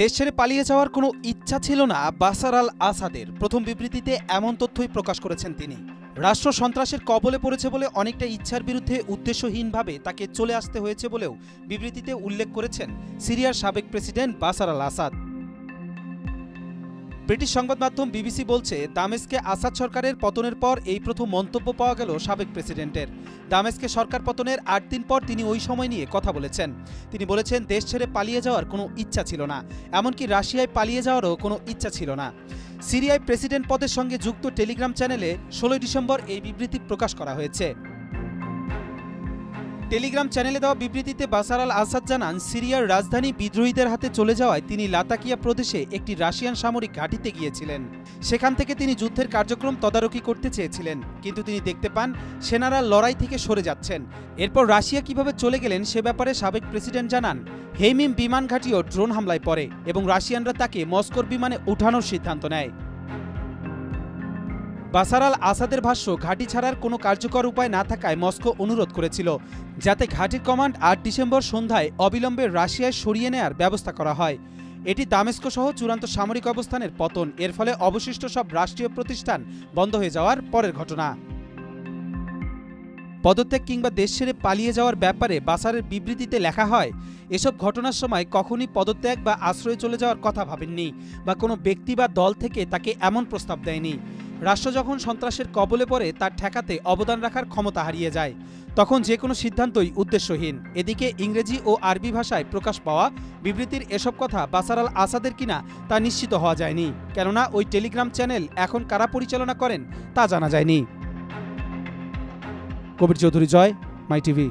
দেশ ছেড়ে পালিয়ে যাওয়ার কোনো ইচ্ছা ছিল না বাশার আল আসাদের। প্রথম বিবৃতিতে এমন তথ্যই প্রকাশ করেছেন তিনি। রাষ্ট্র সন্ত্রাসের কবলে পড়েছে বলে অনেকটা ইচ্ছার বিরুদ্ধে উদ্দেশ্যহীনভাবে তাকে চলে আসতে হয়েছে বলেও বিবৃতিতে উল্লেখ করেছেন সিরিয়ার সাবেক প্রেসিডেন্ট বাশার আল আসাদ। ব্রিটিশ সংবাদ মাধ্যম বিবিসি বলছে, দামেস্কে আসাদ সরকারের পতনের পর এই প্রথম মন্তব্য পাওয়া গেল সাবেক প্রেসিডেন্টের। দামেস্কে সরকার পতনের ৮ দিন পর তিনি ওই সময় নিয়ে কথা বলেছেন। তিনি বলেছেন, দেশ ছেড়ে পালিয়ে যাওয়ার কোনো ইচ্ছা ছিল না, এমনকি রাশিয়ায় পালিয়ে যাওয়ারও কোনো ইচ্ছা ছিল না। সিরিয়ায় প্রেসিডেন্ট পদের সঙ্গে যুক্ত টেলিগ্রাম চ্যানেলে ১৬ ডিসেম্বর এই বিবৃতি প্রকাশ করা হয়েছে। টেলিগ্রাম চ্যানেলে দেওয়া বিবৃতিতে বাশার আল আসাদ জানান, সিরিয়ার রাজধানী বিদ্রোহীদের হাতে চলে যাওয়ায় তিনি লাতাকিয়া প্রদেশে একটি রাশিয়ান সামরিক ঘাঁটিতে গিয়েছিলেন। সেখান থেকে তিনি যুদ্ধের কার্যক্রম তদারকি করতে চেয়েছিলেন, কিন্তু তিনি দেখতে পান সেনারা লড়াই থেকে সরে যাচ্ছেন। এরপর রাশিয়া কিভাবে চলে গেলেন সে ব্যাপারে সাবেক প্রেসিডেন্ট জানান, হেইমিম বিমান ঘাঁটিও ড্রোন হামলায় পড়ে এবং রাশিয়ানরা তাকে মস্কোর বিমানে ওঠানোর সিদ্ধান্ত নেয়। বাশার আল আসাদের ভাষ্য, ঘাঁটি ছাড়ার কোনো কার্যকর উপায় না থাকায় মস্কো অনুরোধ করেছিল যাতে ঘাঁটির কমান্ড ৮ ডিসেম্বর সন্ধ্যায় অবিলম্বে রাশিয়ায় সরিয়ে নেয়ার ব্যবস্থা করা হয়। এটি দামেস্ক সহ চূড়ান্ত সামরিক অবস্থানের পতন, এর ফলে অবশিষ্ট সব রাষ্ট্রীয় প্রতিষ্ঠান বন্ধ হয়ে যাওয়ার পরের ঘটনা। পদত্যাগ কিংবা দেশ ছেড়ে পালিয়ে যাওয়ার ব্যাপারে বাশারের বিবৃতিতে লেখা হয়, এসব ঘটনার সময় কখনই পদত্যাগ বা আশ্রয়ে চলে যাওয়ার কথা ভাবেননি বা কোনো ব্যক্তি বা দল থেকে তাকে এমন প্রস্তাব দেয়নি। রাষ্ট্র যখন সন্ত্রাসের কবলে পড়ে তার ঠেকাতে অবদান রাখার ক্ষমতা হারিয়ে যায়, তখন যে কোনো সিদ্ধান্তই উদ্দেশ্যহীন। এদিকে ইংরেজি ও আরবি ভাষায় প্রকাশ পাওয়া বিবৃতির এসব কথা বাশার আল আসাদের কিনা তা নিশ্চিত হওয়া যায়নি, কেননা ওই টেলিগ্রাম চ্যানেল এখন কারা পরিচালনা করেন তা জানা যায়নি। কবির চৌধুরী, জয়, মাই টিভি।